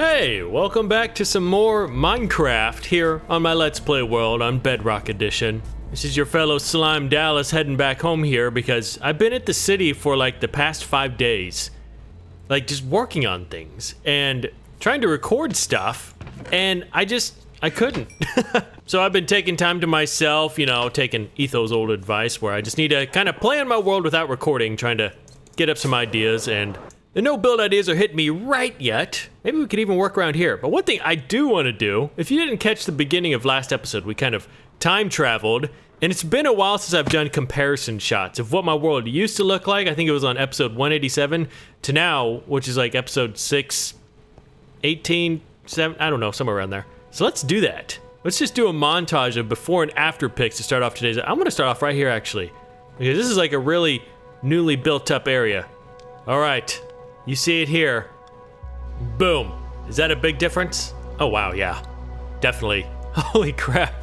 Hey, welcome back to some more Minecraft here on my Let's Play world on Bedrock Edition. This is your fellow Slime Dallas heading back home here because I've been at the city for like the past 5 days. Like just working on things and trying to record stuff, and I couldn't. So I've been taking time to myself, you know, taking Etho's old advice where I just need to kind of play in my world without recording, trying to get up some ideas, and the no build ideas are hitting me right yet. Maybe we could even work around here. But one thing I do want to do, if you didn't catch the beginning of last episode, we kind of time traveled, and it's been a while since I've done comparison shots of what my world used to look like. I think it was on episode 187 to now, which is like episode 618, 7, I don't know, somewhere around there. So let's do that. Let's just do a montage of before and after pics to start off today's. I'm going to start off right here actually, because this is like a really newly built up area. All right, you see it here. Boom. Is that a big difference? Oh wow, yeah, definitely. Holy crap.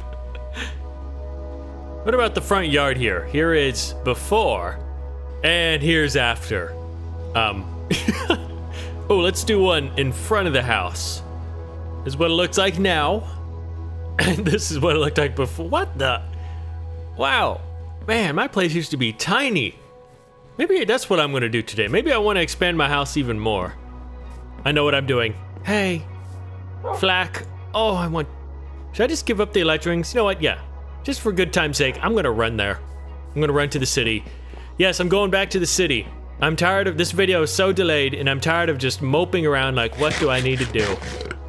What about the front yard here? Here is before, and here's after. Oh, let's do one in front of the house. This is what it looks like now. And this is what it looked like before. What the? Wow. Man, my place used to be tiny. Maybe that's what I'm gonna do today. Maybe I wanna expand my house even more. I know what I'm doing. Hey, Flack. Oh, should I just give up the electric rings? You know what, yeah. Just for good time's sake, I'm gonna run there. I'm gonna run to the city. Yes, I'm going back to the city. I'm tired of, this video is so delayed, and I'm tired of just moping around like, what do I need to do?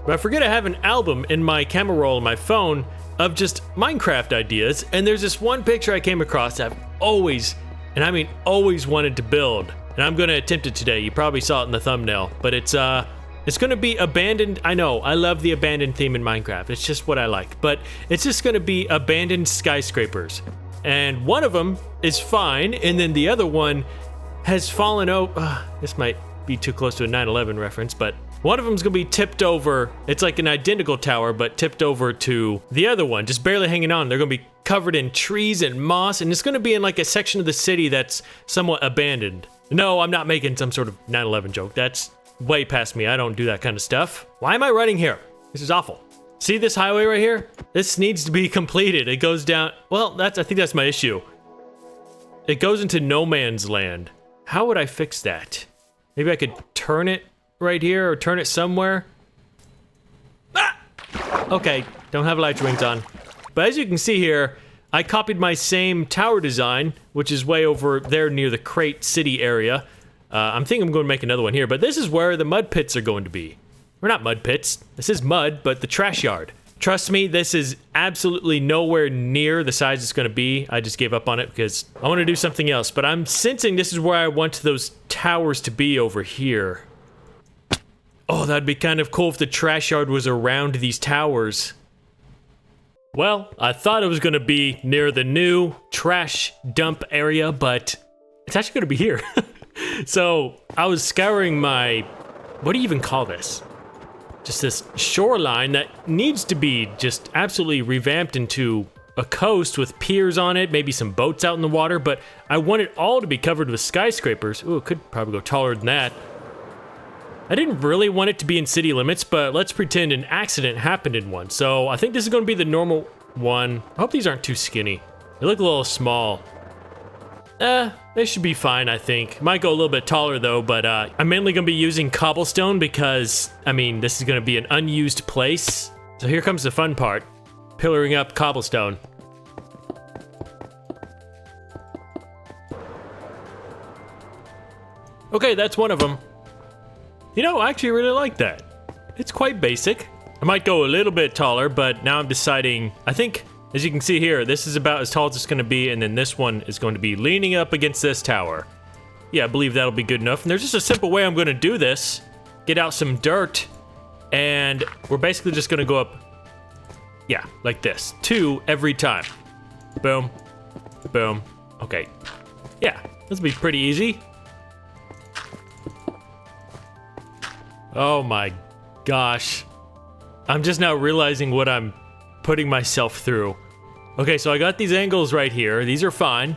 But I forget I have an album in my camera roll on my phone of just Minecraft ideas, and there's this one picture I came across that I've always, and I mean always wanted to build, and I'm gonna attempt it today. You probably saw it in the thumbnail, but it's gonna be abandoned. I know, I love the abandoned theme in Minecraft. It's just what I like, but it's just gonna be abandoned skyscrapers. And one of them is fine, and then the other one has fallen over. This might be too close to a 9/11 reference, but one of them's gonna be tipped over. It's like an identical tower, but tipped over to the other one, just barely hanging on. They're gonna be covered in trees and moss, and it's gonna be in like a section of the city that's somewhat abandoned. No, I'm not making some sort of 9/11 joke. That's way past me. I don't do that kind of stuff. Why am I running here? This is awful. See this highway right here? This needs to be completed. It goes down, well, I think that's my issue. It goes into no man's land. How would I fix that? Maybe I could turn it right here or turn it somewhere. Ah! Okay, don't have light wings on. But as you can see here, I copied my same tower design, which is way over there near the Crate City area. I'm thinking I'm going to make another one here, but this is where the mud pits are going to be. Or not mud pits, this is mud, but the trash yard. Trust me, this is absolutely nowhere near the size it's going to be. I just gave up on it because I want to do something else, but I'm sensing this is where I want those towers to be over here. Oh, that'd be kind of cool if the trash yard was around these towers. Well, I thought it was going to be near the new trash dump area, but it's actually going to be here. So I was scouring my, what do you even call this? Just this shoreline that needs to be just absolutely revamped into a coast with piers on it, maybe some boats out in the water, but I want it all to be covered with skyscrapers. Ooh, it could probably go taller than that. I didn't really want it to be in city limits, but let's pretend an accident happened in one. So I think this is going to be the normal one. I hope these aren't too skinny. They look a little small. They should be fine, I think. Might go a little bit taller though, but I'm mainly gonna be using cobblestone because, I mean, this is gonna be an unused place. So here comes the fun part, pillaring up cobblestone. Okay, that's one of them. You know, I actually really like that. It's quite basic. I might go a little bit taller, but now I'm deciding, I think, as you can see here, this is about as tall as it's going to be, and then this one is going to be leaning up against this tower. Yeah, I believe that'll be good enough. And there's just a simple way I'm going to do this. Get out some dirt, and we're basically just going to go up, yeah, like this. 2 every time. Boom. Boom. Okay. Yeah, this will be pretty easy. Oh my gosh. I'm just now realizing what I'm putting myself through. Okay, so I got these angles right here. These are fine,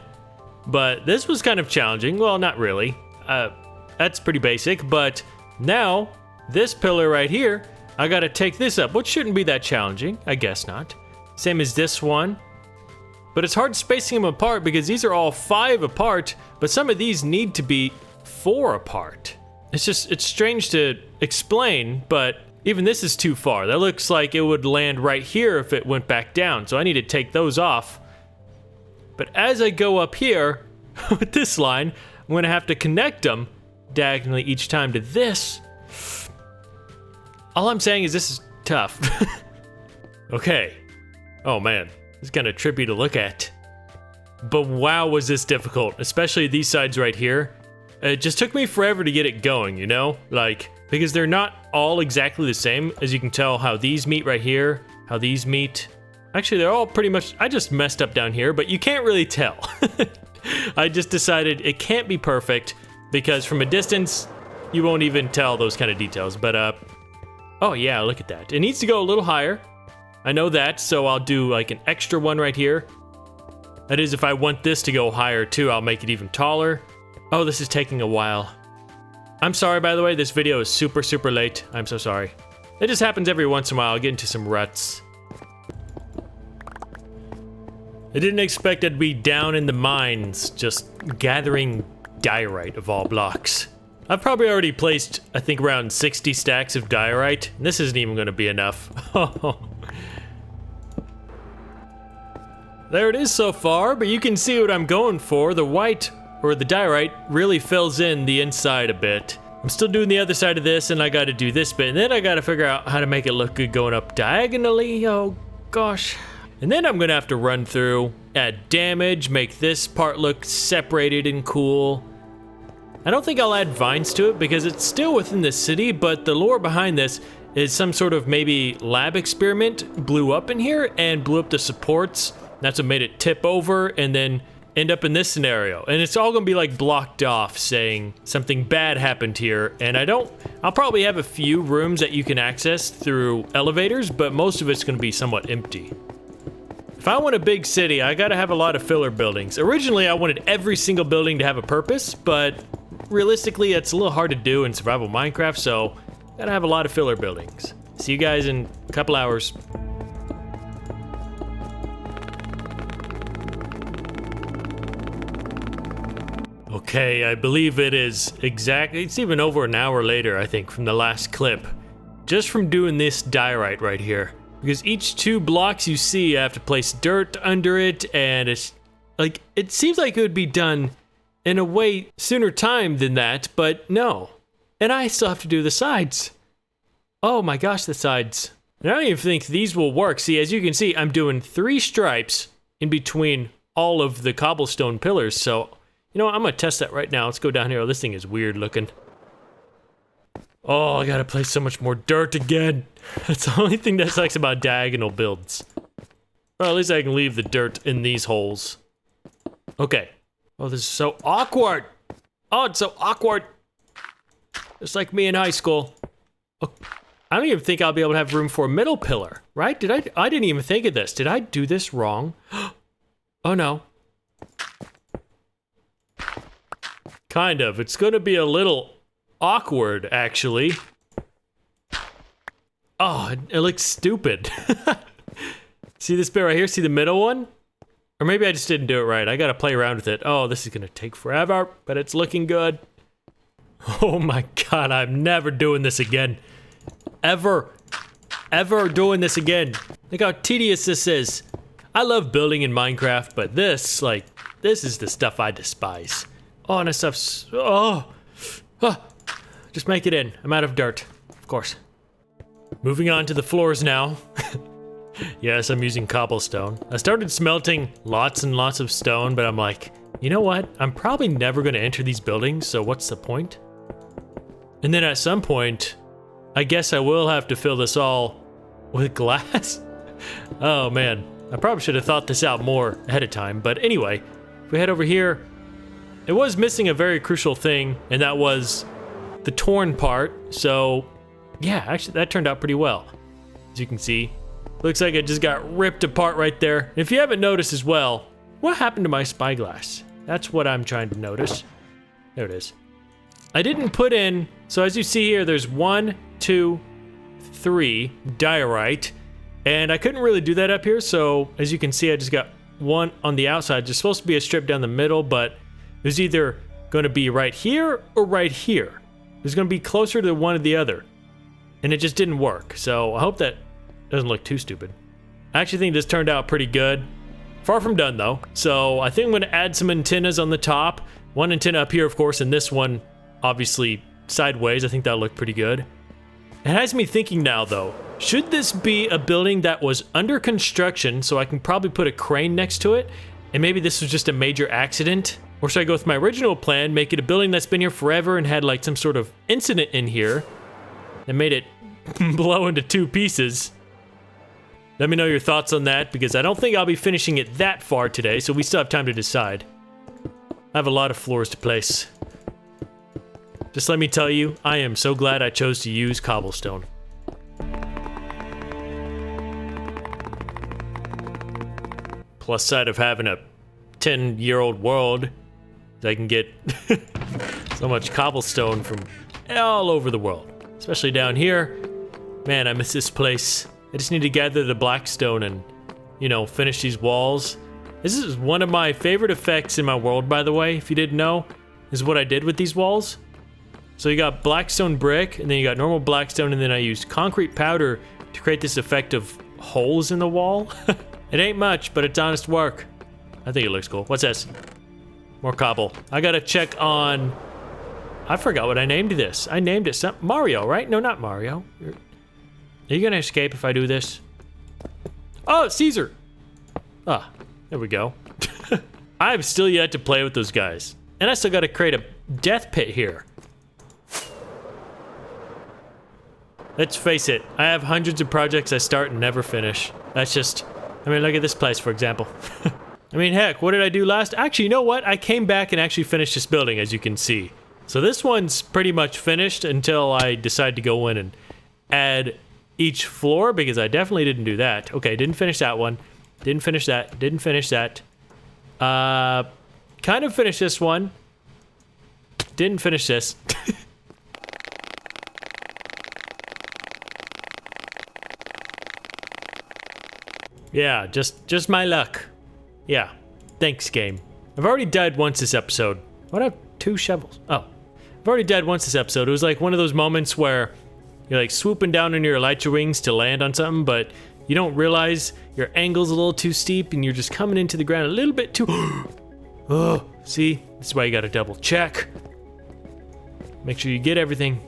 but this was kind of challenging. Well, not really. That's pretty basic, but now this pillar right here, I gotta take this up, which shouldn't be that challenging. I guess not. Same as this one. But it's hard spacing them apart because these are all 5 apart, but some of these need to be 4 apart. It's strange to explain, but even this is too far. That looks like it would land right here if it went back down, so I need to take those off. But as I go up here, with this line, I'm gonna have to connect them diagonally each time to this. All I'm saying is this is tough. Okay. Oh man, it's kind of trippy to look at. But wow, was this difficult, especially these sides right here. It just took me forever to get it going, you know? Like, because they're not all exactly the same. As you can tell, how these meet right here, how these meet. Actually, they're all pretty much, I just messed up down here, but you can't really tell. I just decided it can't be perfect because from a distance, you won't even tell those kind of details. But, oh yeah, look at that. It needs to go a little higher. I know that, so I'll do like an extra one right here. That is, if I want this to go higher too, I'll make it even taller. Oh, this is taking a while. I'm sorry, by the way, this video is super, super late. I'm so sorry. It just happens every once in a while. I'll get into some ruts. I didn't expect I'd be down in the mines, just gathering diorite of all blocks. I've probably already placed, I think, around 60 stacks of diorite, and this isn't even gonna be enough. There it is so far, but you can see what I'm going for. The white, or the diorite, really fills in the inside a bit. I'm still doing the other side of this, and I gotta do this bit, and then I gotta figure out how to make it look good going up diagonally. Oh, gosh. And then I'm gonna have to run through, add damage, make this part look separated and cool. I don't think I'll add vines to it because it's still within the city, but the lore behind this is some sort of maybe lab experiment blew up in here and blew up the supports. That's what made it tip over and then end up in this scenario. And it's all gonna be like blocked off saying something bad happened here. And I'll probably have a few rooms that you can access through elevators, but most of it's gonna be somewhat empty. If I want a big city, I gotta have a lot of filler buildings. Originally, I wanted every single building to have a purpose, but realistically, it's a little hard to do in survival Minecraft, so gotta have a lot of filler buildings. See you guys in a couple hours. Okay, I believe it is exactly, it's even over an hour later, I think, from the last clip. Just from doing this diorite right here. Because each 2 blocks you see, I have to place dirt under it, and it's like, it seems like it would be done in a way sooner time than that, but no. And I still have to do the sides. Oh my gosh, the sides. And I don't even think these will work. See, as you can see, I'm doing 3 stripes in between all of the cobblestone pillars, so, you know what, I'm gonna test that right now. Let's go down here. Oh, this thing is weird looking. Oh, I gotta place so much more dirt again. That's the only thing that sucks about diagonal builds. Well, at least I can leave the dirt in these holes. Okay. Oh, this is so awkward. Oh, it's so awkward. Just like me in high school. Oh, I don't even think I'll be able to have room for a middle pillar, right? I didn't even think of this. Did I do this wrong? Oh no. Kind of. It's gonna be a little awkward, actually. Oh, it looks stupid. See this bit right here? See the middle one? Or maybe I just didn't do it right. I gotta play around with it. Oh, this is gonna take forever, but it's looking good. Oh my god, I'm never doing this again. Ever doing this again. Look how tedious this is. I love building in Minecraft, but this is the stuff I despise. Oh, and this stuff's, just make it in. I'm out of dirt, of course. Moving on to the floors now. Yes, I'm using cobblestone. I started smelting lots and lots of stone, but I'm like, you know what? I'm probably never gonna enter these buildings, so what's the point? And then at some point, I guess I will have to fill this all with glass. Oh man, I probably should have thought this out more ahead of time, but anyway, if we head over here, it was missing a very crucial thing, and that was the torn part, so yeah, actually that turned out pretty well. As you can see, looks like it just got ripped apart right there. If you haven't noticed as well, what happened to my spyglass? That's what I'm trying to notice. There it is. I didn't put in, so as you see here, there's 1, 2, 3 diorite. And I couldn't really do that up here, so as you can see, I just got one on the outside. There's supposed to be a strip down the middle, but there's either going to be right here or right here. There's going to be closer to one or the other. And it just didn't work, so I hope that doesn't look too stupid. I actually think this turned out pretty good. Far from done, though. So I think I'm going to add some antennas on the top. One antenna up here, of course, and this one, obviously, sideways. I think that'll look pretty good. It has me thinking now, though. Should this be a building that was under construction, so I can probably put a crane next to it, and maybe this was just a major accident? Or should I go with my original plan, make it a building that's been here forever and had like some sort of incident in here that made it blow into 2 pieces? Let me know your thoughts on that, because I don't think I'll be finishing it that far today, so we still have time to decide. I have a lot of floors to place. Just let me tell you, I am so glad I chose to use cobblestone. Plus side of having a 10-year-old world, I can get so much cobblestone from all over the world. Especially down here. Man, I miss this place. I just need to gather the blackstone and, you know, finish these walls. This is one of my favorite effects in my world, by the way, if you didn't know, is what I did with these walls. So you got blackstone brick, and then you got normal blackstone, and then I used concrete powder to create this effect of holes in the wall. It ain't much, but it's honest work. I think it looks cool. What's this? More cobble. I gotta check on... I forgot what I named this. I named it Mario, right? No, not Mario. Are you gonna escape if I do this? Oh, Caesar! Ah, there we go. I've still yet to play with those guys. And I still gotta create a death pit here. Let's face it, I have hundreds of projects I start and never finish. That's just... I mean, look at this place, for example. I mean, heck, what did I do last? Actually, you know what? I came back and actually finished this building, as you can see. So this one's pretty much finished until I decide to go in and add each floor, because I definitely didn't do that. Okay, didn't finish that one. Didn't finish that. Didn't finish that. Kind of finished this one. Didn't finish this. Yeah, just my luck. Yeah, thanks, game. I've already died once this episode. What have 2 shovels? Oh, I've already died once this episode. It was like one of those moments where you're like swooping down on your elytra wings to land on something, but you don't realize your angle's a little too steep and you're just coming into the ground a little bit too... Oh, see? This is why you gotta double check. Make sure you get everything.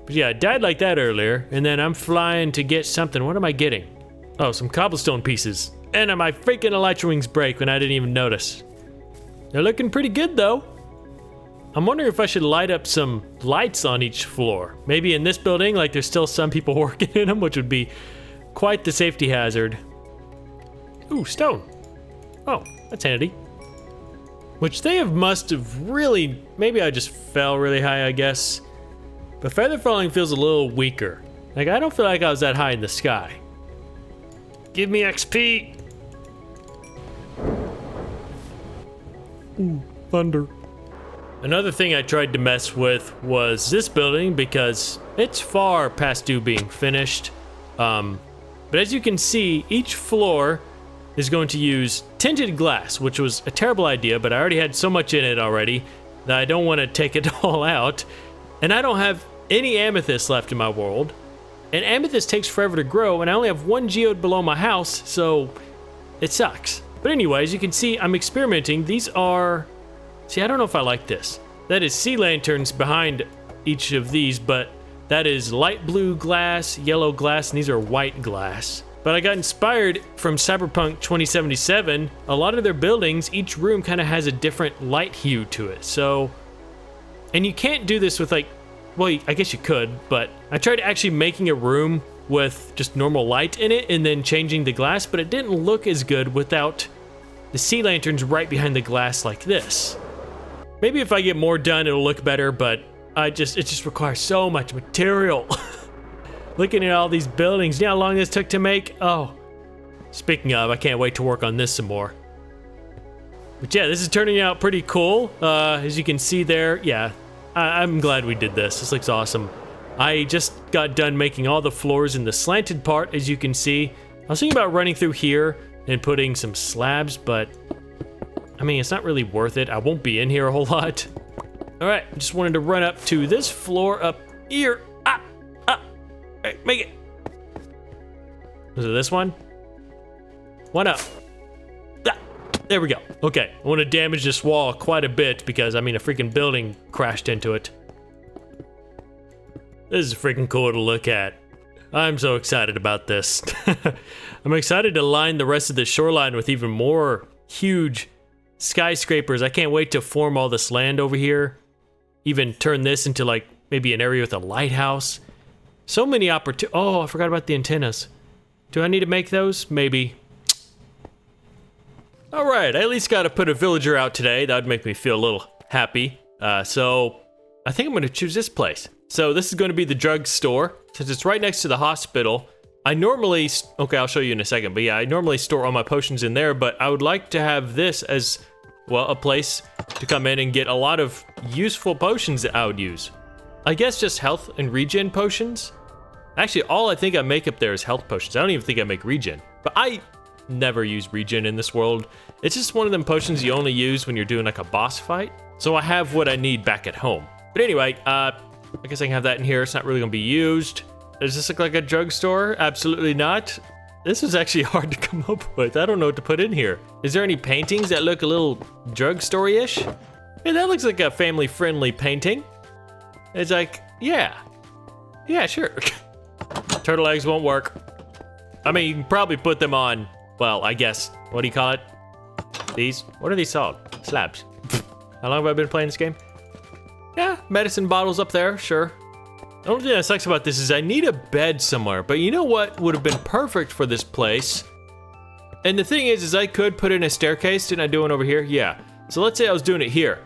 But yeah, I died like that earlier, and then I'm flying to get something. What am I getting? Oh, some cobblestone pieces. And my freaking elytra wings break when I didn't even notice. They're looking pretty good, though. I'm wondering if I should light up some lights on each floor. Maybe in this building, like there's still some people working in them, which would be quite the safety hazard. Ooh, stone. Oh, that's handy. Which they must have really... Maybe I just fell really high, I guess. But feather falling feels a little weaker. Like, I don't feel like I was that high in the sky. Give me XP! Ooh, thunder. Another thing I tried to mess with was this building, because it's far past due being finished. But as you can see, each floor is going to use tinted glass, which was a terrible idea, but I already had so much in it already that I don't want to take it all out. And I don't have any amethyst left in my world. And amethyst takes forever to grow, and I only have 1 geode below my house, so it sucks. But anyway, as you can see, I'm experimenting. These are... See, I don't know if I like this. That is sea lanterns behind each of these, but that is light blue glass, yellow glass, and these are white glass. But I got inspired from Cyberpunk 2077. A lot of their buildings, each room kind of has a different light hue to it, so... And you can't do this with, like... Well, I guess you could, but I tried actually making a room with just normal light in it and then changing the glass, but it didn't look as good without the sea lanterns right behind the glass like this. Maybe if I get more done, it'll look better, but it just requires so much material. Looking at all these buildings, you know how long this took to make? Oh, speaking of, I can't wait to work on this some more. But yeah, this is turning out pretty cool. As you can see there, yeah. I'm glad we did this. This looks awesome. I just got done making all the floors in the slanted part, as you can see. I was thinking about running through here and putting some slabs, but I mean, it's not really worth it. I won't be in here a whole lot. All right, just wanted to run up to this floor up here. Hey, make it. Was it this one? One up. There we go. Okay, I want to damage this wall quite a bit because, I mean, a freaking building crashed into it. This is freaking cool to look at. I'm so excited about this. I'm excited to line the rest of the shoreline with even more huge skyscrapers. I can't wait to form all this land over here. Even turn this into like maybe an area with a lighthouse. So many opportunities. Oh, I forgot about the antennas. Do I need to make those? Maybe. All right, I at least got to put a villager out today. That would make me feel a little happy. So I think I'm going to choose this place. So this is going to be the drugstore. Since it's right next to the hospital, I normally, okay, I'll show you in a second, but yeah, I normally store all my potions in there, but I would like to have this as, well, a place to come in and get a lot of useful potions that I would use. I guess just health and regen potions. Actually, all I think I make up there is health potions. I don't even think I make regen, but I never use regen in this world. It's just one of them potions you only use when you're doing like a boss fight. So I have what I need back at home. But anyway, I guess I can have that in here. It's not really gonna be used. Does this look like a drugstore? Absolutely not. This was actually hard to come up with. I don't know what to put in here. Is there any paintings that look a little drugstore-ish? Hey, that looks like a family-friendly painting. It's like, yeah, sure. Turtle eggs won't work. I mean, you can probably put them on, well, I guess, what do you call it? These? What are these called? Slabs. How long have I been playing this game? Yeah, medicine bottles up there, sure. The only thing that sucks about this is I need a bed somewhere, but you know what would have been perfect for this place? And the thing is I could put in a staircase. Didn't I do one over here? Yeah. So let's say I was doing it here,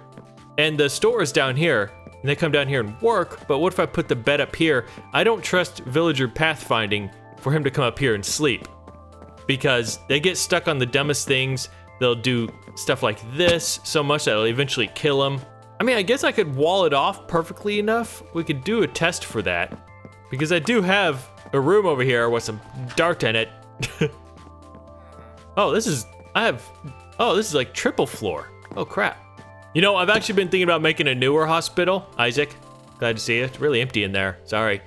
and the store is down here, and they come down here and work, but what if I put the bed up here? I don't trust villager pathfinding for him to come up here and sleep, because they get stuck on the dumbest things. They'll do stuff like this so much that it'll eventually kill them. I mean, I guess I could wall it off perfectly enough. We could do a test for that, because I do have a room over here with some dirt in it. Oh, this is like triple floor. Oh crap. You know, I've actually been thinking about making a newer hospital. Isaac, glad to see you. It's really empty in there, sorry.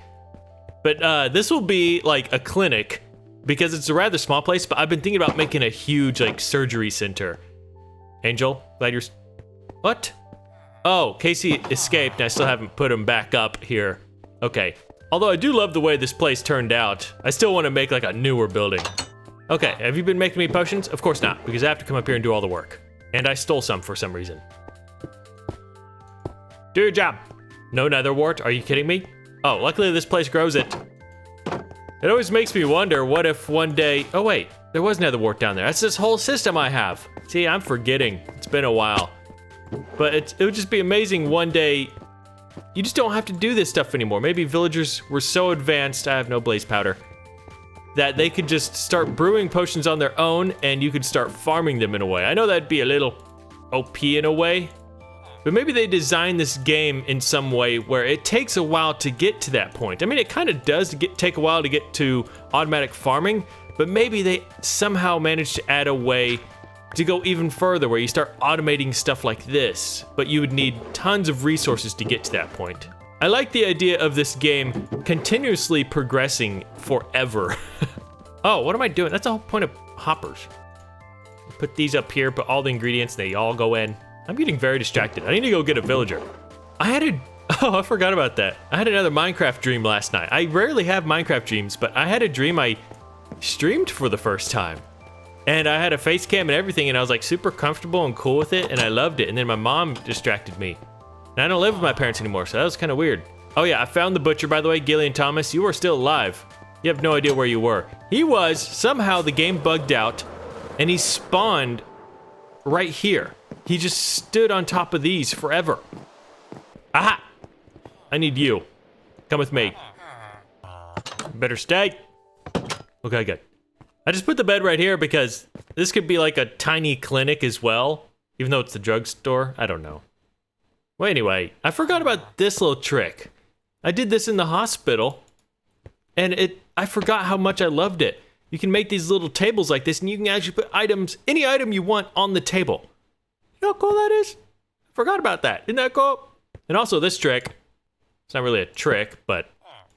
But this will be like a clinic, because it's a rather small place, but I've been thinking about making a huge like surgery center. Angel, glad you're, what? Oh, Casey escaped and I still haven't put him back up here. Okay. Although I do love the way this place turned out, I still want to make like a newer building. Okay, have you been making me potions? Of course not, because I have to come up here and do all the work. And I stole some for some reason. Do your job. No nether wart, are you kidding me? Oh, luckily this place grows it. It always makes me wonder, what if one day, oh wait, there was nether wart down there. That's this whole system I have. See, I'm forgetting. It's been a while. But it would just be amazing one day, you just don't have to do this stuff anymore. Maybe villagers were so advanced, I have no blaze powder, that they could just start brewing potions on their own and you could start farming them in a way. I know that'd be a little OP in a way, but maybe they design this game in some way where it takes a while to get to that point. I mean, it kind of does take a while to get to automatic farming, but maybe they somehow manage to add a way to go even further where you start automating stuff like this, but you would need tons of resources to get to that point. I like the idea of this game continuously progressing forever. Oh, what am I doing? That's the whole point of hoppers. Put these up here, put all the ingredients, they all go in. I'm getting very distracted. I need to go get a villager. Oh, I forgot about that. I had another Minecraft dream last night. I rarely have Minecraft dreams, but I had a dream I streamed for the first time. And I had a face cam and everything, and I was like super comfortable and cool with it, and I loved it. And then my mom distracted me. And I don't live with my parents anymore, so that was kind of weird. Oh yeah, I found the butcher, by the way. Gillian Thomas, you are still alive. You have no idea where you were. He was, somehow the game bugged out, and he spawned right here. He just stood on top of these forever. Aha! I need you. Come with me. Better stay. Okay, good. I just put the bed right here because this could be like a tiny clinic as well, even though it's the drugstore. I don't know. Well, anyway, I forgot about this little trick. I did this in the hospital, and I forgot how much I loved it. You can make these little tables like this, and you can actually put items, any item you want, on the table. You know how cool that is? I forgot about that. Isn't that cool? And also this trick. It's not really a trick, but,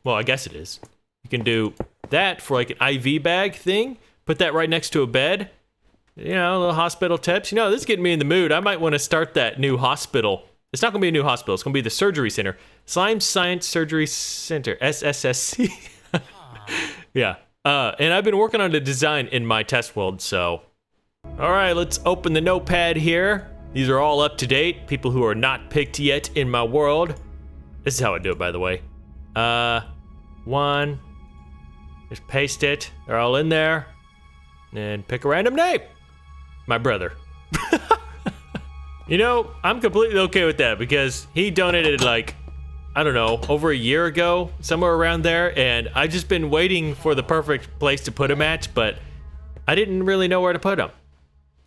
well, I guess it is. You can do that for like an IV bag thing. Put that right next to a bed. You know, little hospital tips. You know, this is getting me in the mood. I might want to start that new hospital. It's not going to be a new hospital. It's going to be the surgery center. Slime Science Surgery Center. SSSC. Yeah. And I've been working on the design in my test world, so. All right, let's open the notepad here. These are all up to date. People who are not picked yet in my world. This is how I do it, by the way. One. Just paste it. They're all in there. And pick a random name. My brother. You know, I'm completely okay with that because he donated like, I don't know, over a year ago, somewhere around there, and I've just been waiting for the perfect place to put him at, but I didn't really know where to put him.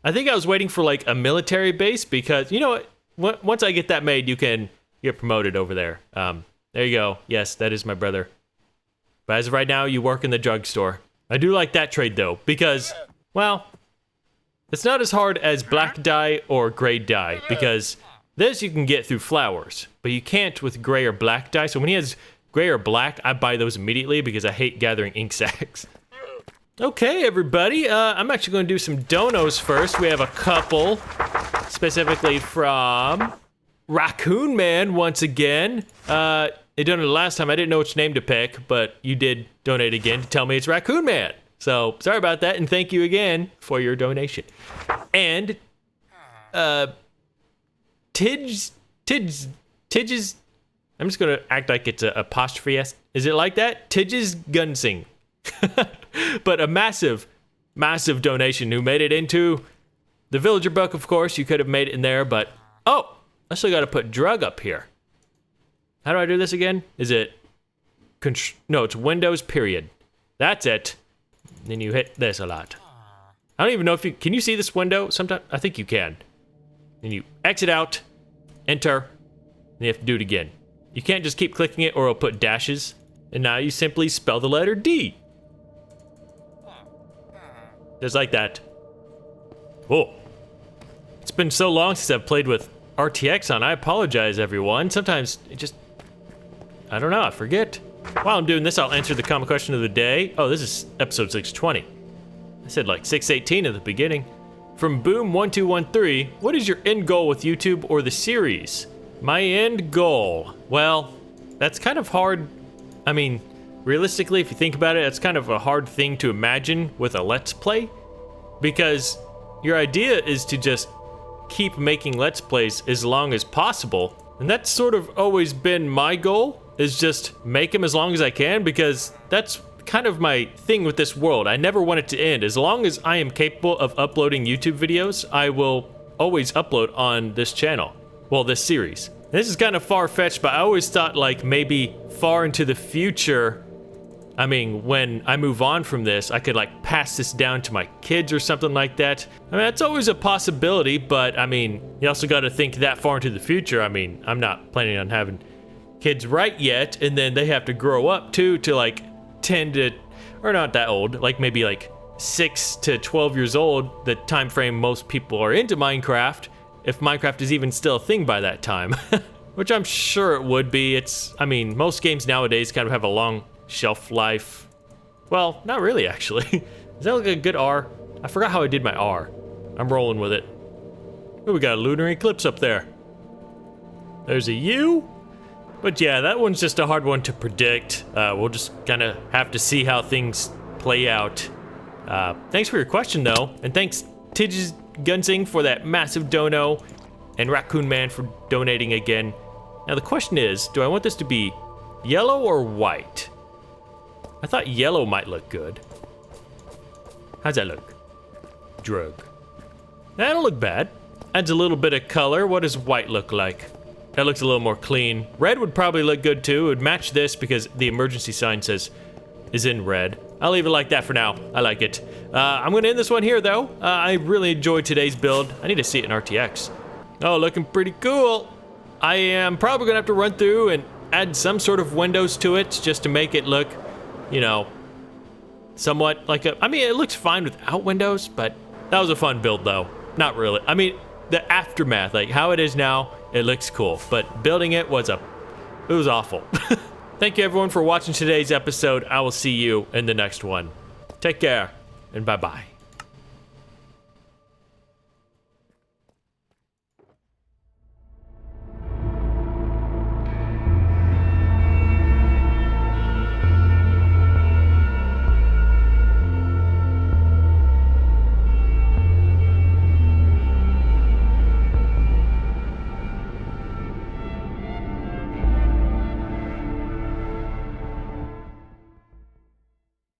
I think I was waiting for like a military base because, you know what, once I get that made, you can get promoted over there. There you go. Yes, that is my brother. But as of right now, you work in the drugstore. I do like that trade though, because, well, it's not as hard as black dye or gray dye, because this you can get through flowers, but you can't with gray or black dye. So when he has gray or black, I buy those immediately because I hate gathering ink sacs. Okay, everybody, I'm actually going to do some donos first. We have a couple, specifically from Raccoon Man once again. They donated last time. I didn't know which name to pick, but you did donate again to tell me it's Raccoon Man. So sorry about that, and thank you again for your donation. And Tidges, I'm just gonna act like it's a apostrophe S. Is it like that? Tidges Gunsing. But a massive donation who made it into the villager book, of course. You could have made it in there, but oh, I still gotta put drug up here. How do I do this again? Is it no, it's Windows period. That's it. Then you hit this a lot. I don't even know if can you see this window? Sometimes I think you can. And you exit out, enter, and you have to do it again. You can't just keep clicking it or it'll put dashes. And now you simply spell the letter D. Just like that. Oh. It's been so long since I've played with RTX on. I apologize, everyone. Sometimes it just, I don't know, I forget. While I'm doing this, I'll answer the common question of the day. Oh, this is episode 620. I said like 618 at the beginning. From Boom1213, what is your end goal with YouTube or the series? My end goal? Well, that's kind of hard. I mean, realistically, if you think about it, it's kind of a hard thing to imagine with a Let's Play. Because your idea is to just keep making Let's Plays as long as possible. And that's sort of always been my goal, is just make them as long as I can, because that's kind of my thing with this world. I never want it to end. As long as I am capable of uploading YouTube videos, I will always upload on this channel. Well, this series. This is kind of far-fetched, but I always thought like maybe far into the future, I mean, when I move on from this, I could like pass this down to my kids or something like that. I mean, that's always a possibility, but I mean, you also got to think that far into the future. I mean, I'm not planning on having kids right yet, and then they have to grow up too to like 10 to, or not that old, like maybe like 6 to 12 years old, the time frame most people are into Minecraft, if Minecraft is even still a thing by that time. Which I'm sure it would be. I mean, most games nowadays kind of have a long shelf life. Well, not really actually. Is that like a good R? I forgot how I did my R. I'm rolling with it. Oh, we got a lunar eclipse up there. There's a U. But yeah, that one's just a hard one to predict. We'll just kind of have to see how things play out. Thanks for your question though, and thanks Tidges Gunsing for that massive dono, and Raccoon Man for donating again. Now the question is, do I want this to be yellow or white? I thought yellow might look good. How's that look? Drug. That don't look bad. Adds a little bit of color. What does white look like? That looks a little more clean. Red would probably look good too. It would match this because the emergency sign says is in red. I'll leave it like that for now. I like it. I'm gonna end this one here though. I really enjoyed today's build. I need to see it in RTX. Oh, looking pretty cool. I am probably gonna have to run through and add some sort of windows to it just to make it look, you know, somewhat like a, I mean, it looks fine without windows, but that was a fun build though. Not really. I mean, the aftermath, like how it is now, it looks cool, but building it was awful. Thank you everyone for watching today's episode. I will see you in the next one. Take care and bye-bye.